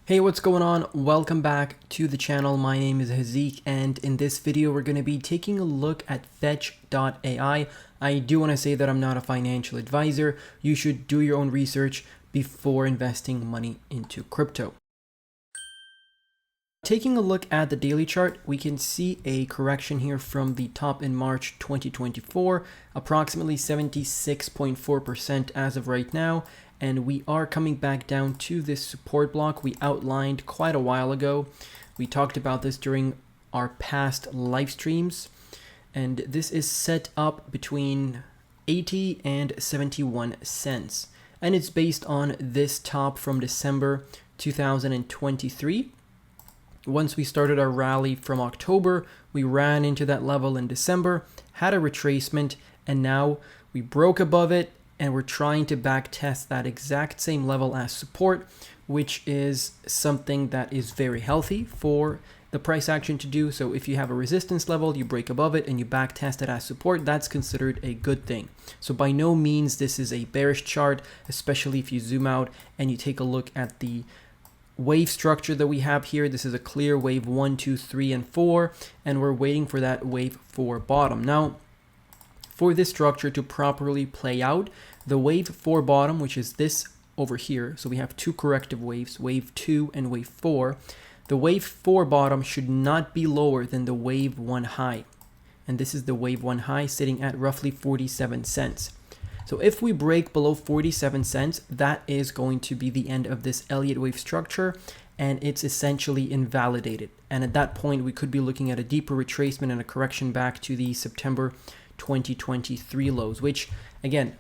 Hey, what's going on? Welcome back to the channel. My name is Hazeeq, and in this video we're going to be taking a look at Fetch.ai. I do want to say that I'm not a financial advisor. You should do your own research before investing money into crypto. Taking a look at the daily chart, we can see a correction here from the top in March 2024, approximately 76.4% as of right now. And we are coming back down to this support block we outlined quite a while ago. We talked about this during our past live streams. And this is set up between 80 and 71 cents. And it's based on this top from December 2023. Once we started our rally from October, we ran into that level in December, had a retracement, and now we broke above it, and we're trying to back test that exact same level as support, which is something that is very healthy for the price action to do. So if you have a resistance level, you break above it and you back test it as support, that's considered a good thing. So by no means this is a bearish chart, especially if you zoom out and you take a look at the wave structure that we have here. This is a clear wave 1, 2, 3, and 4, and we're waiting for that wave 4 bottom. Now, for this structure to properly play out, the wave 4 bottom, which is this over here, so we have two corrective waves, wave 2 and wave 4. The wave 4 bottom should not be lower than the wave 1 high. And this is the wave 1 high sitting at roughly 47 cents. So if we break below 47 cents, that is going to be the end of this Elliott wave structure, and it's essentially invalidated. And at that point, we could be looking at a deeper retracement and a correction back to the September 2023 lows, which again,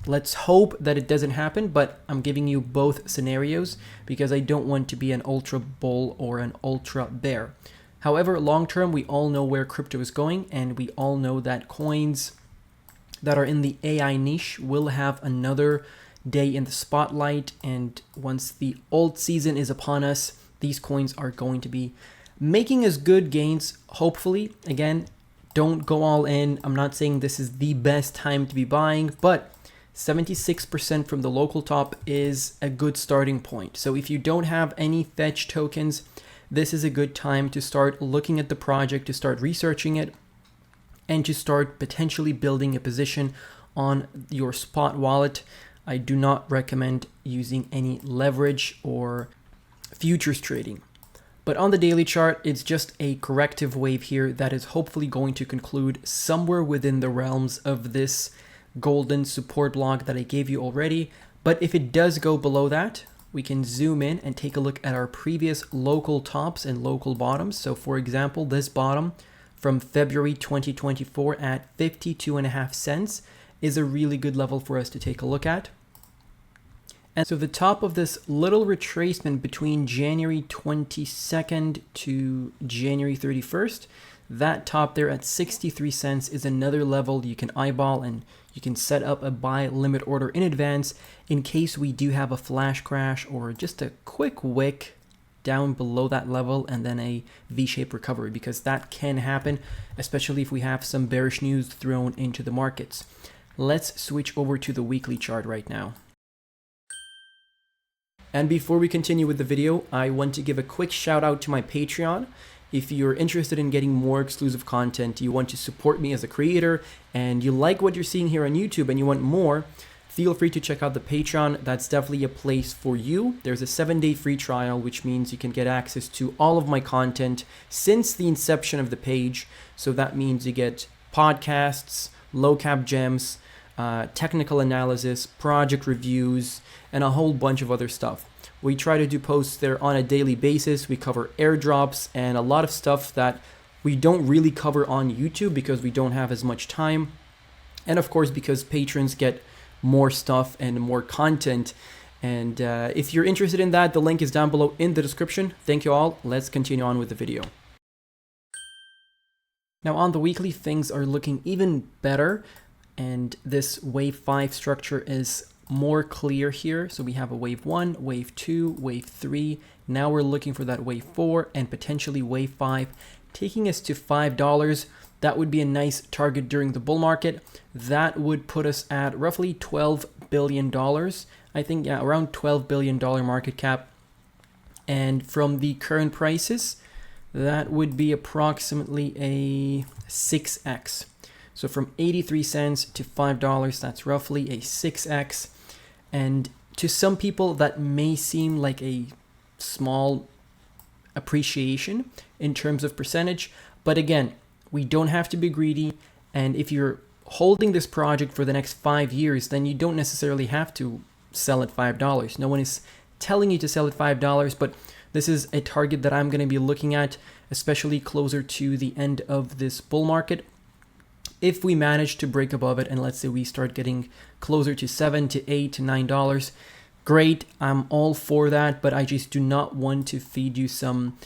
let's hope that it doesn't happen, but I'm giving you both scenarios because I don't want to be an ultra bull or an ultra bear. However, long term, we all know where crypto is going, and we all know that coins that are in the AI niche will have another day in the spotlight. And once the alt season is upon us, these coins are going to be making us good gains, hopefully. Again, don't go all in. I'm not saying this is the best time to be buying, but 76% from the local top is a good starting point. So if you don't have any Fetch tokens, this is a good time to start looking at the project, to start researching it, and to start potentially building a position on your spot wallet. I do not recommend using any leverage or futures trading. But on the daily chart, it's just a corrective wave here that is hopefully going to conclude somewhere within the realms of this golden support block that I gave you already. But if it does go below that, we can zoom in and take a look at our previous local tops and local bottoms. So for example, this bottom from February 2024 at 52.5 cents is a really good level for us to take a look at. And so the top of this little retracement between January 22nd to January 31st, that top there at 63 cents is another level you can eyeball, and you can set up a buy limit order in advance in case we do have a flash crash or just a quick wick down below that level and then a V-shaped recovery, because that can happen, especially if we have some bearish news thrown into the markets. Let's switch over to the weekly chart right now. And before we continue with the video, I want to give a quick shout out to my Patreon. If you're interested in getting more exclusive content, you want to support me as a creator, and you like what you're seeing here on YouTube and you want more, feel free to check out the Patreon. That's definitely a place for you. There's a 7-day free trial, which means you can get access to all of my content since the inception of the page. So that means you get podcasts, low cap gems, technical analysis, project reviews, and a whole bunch of other stuff. We try to do posts there on a daily basis. We cover airdrops and a lot of stuff that we don't really cover on YouTube because we don't have as much time. And of course, because patrons get more stuff and more content. And if you're interested in that, the link is down below in the description. Thank you all. Let's continue on with the video. Now on the weekly, things are looking even better, and this wave 5 structure is more clear here. So we have a wave 1, wave 2, wave 3. Now we're looking for that wave 4 and potentially wave 5, taking us to $5. That would be a nice target during the bull market. That would put us at roughly $12 billion. I think, yeah, around $12 billion market cap. And from the current prices, that would be approximately a 6x. So from 83 cents to $5, that's roughly a 6x. And to some people, that may seem like a small appreciation in terms of percentage. But again, we don't have to be greedy. And if you're holding this project for the next 5 years, then you don't necessarily have to sell at $5. No one is telling you to sell at $5, but this is a target that I'm going to be looking at, especially closer to the end of this bull market. If we manage to break above it, and let's say we start getting closer to $7 to $8 to $9, great, I'm all for that, but I just do not want to feed you some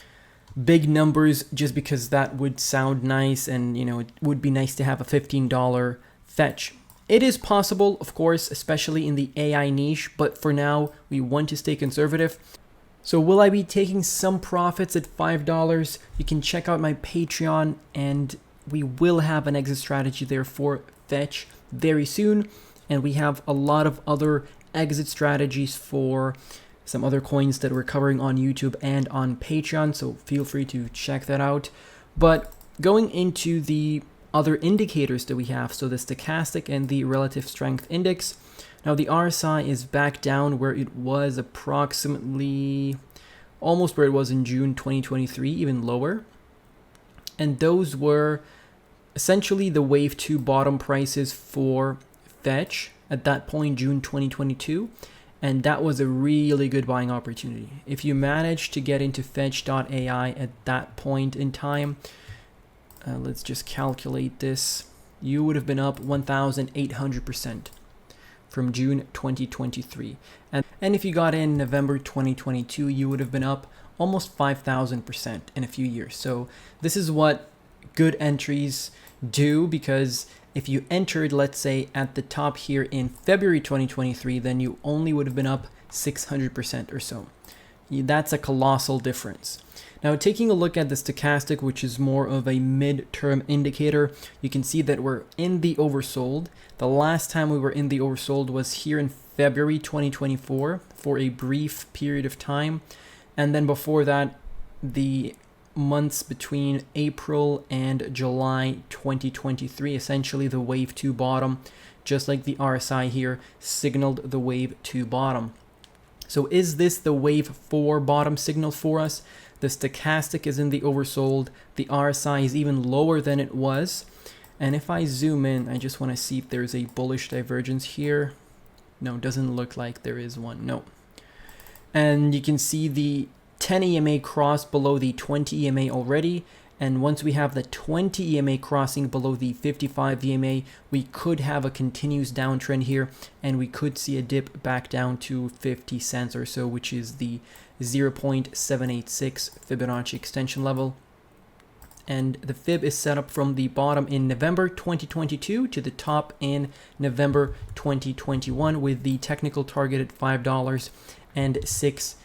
big numbers just because that would sound nice, and it would be nice to have a $15 fetch. It is possible, of course, especially in the AI niche, but for now, we want to stay conservative. So will I be taking some profits at $5? You can check out my Patreon, and we will have an exit strategy there for Fetch very soon. And we have a lot of other exit strategies for some other coins that we're covering on YouTube and on Patreon, so feel free to check that out. But going into the other indicators that we have, so the stochastic and the relative strength index. Now the RSI is back down where it was approximately almost where it was in June 2023, even lower. And those were essentially the wave 2 bottom prices for Fetch at that point, June 2022. And that was a really good buying opportunity. If you managed to get into Fetch.ai at that point in time, let's just calculate this, you would have been up 1,800% from June 2023. And if you got in November 2022, you would have been up almost 5,000% in a few years. So this is what good entries do, because if you entered, let's say, at the top here in February 2023, then you only would have been up 600% or so. That's a colossal difference. Now, taking a look at the stochastic, which is more of a mid-term indicator, you can see that we're in the oversold. The last time we were in the oversold was here in February 2024 for a brief period of time. And then before that, the months between April and July 2023, essentially the wave 2 bottom, just like the RSI here, signaled the wave 2 bottom. So is this the wave 4 bottom signal for us? The stochastic is in the oversold. The RSI is even lower than it was. And if I zoom in, I just want to see if there's a bullish divergence here. No, doesn't look like there is one. No. And you can see the 10 EMA crossed below the 20 EMA already. And once we have the 20 EMA crossing below the 55 EMA, we could have a continuous downtrend here, and we could see a dip back down to 50 cents or so, which is the 0.786 Fibonacci extension level. And the fib is set up from the bottom in November 2022 to the top in November 2021, with the technical target at $5.06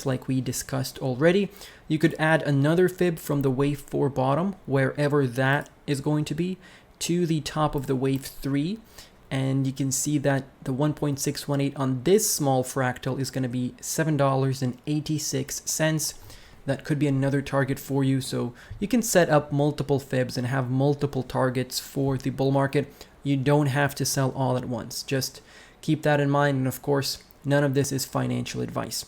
like we discussed already. You could add another fib from the wave 4 bottom, wherever that is going to be, to the top of the wave 3, and you can see that the 1.618 on this small fractal is going to be $7.86. That could be another target for you. So you can set up multiple fibs and have multiple targets for the bull market. You don't have to sell all at once. Just keep that in mind. And of course, none of this is financial advice.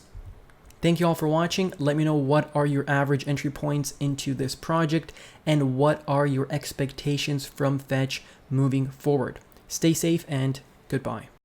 Thank you all for watching. Let me know what are your average entry points into this project and what are your expectations from Fetch moving forward. Stay safe and goodbye.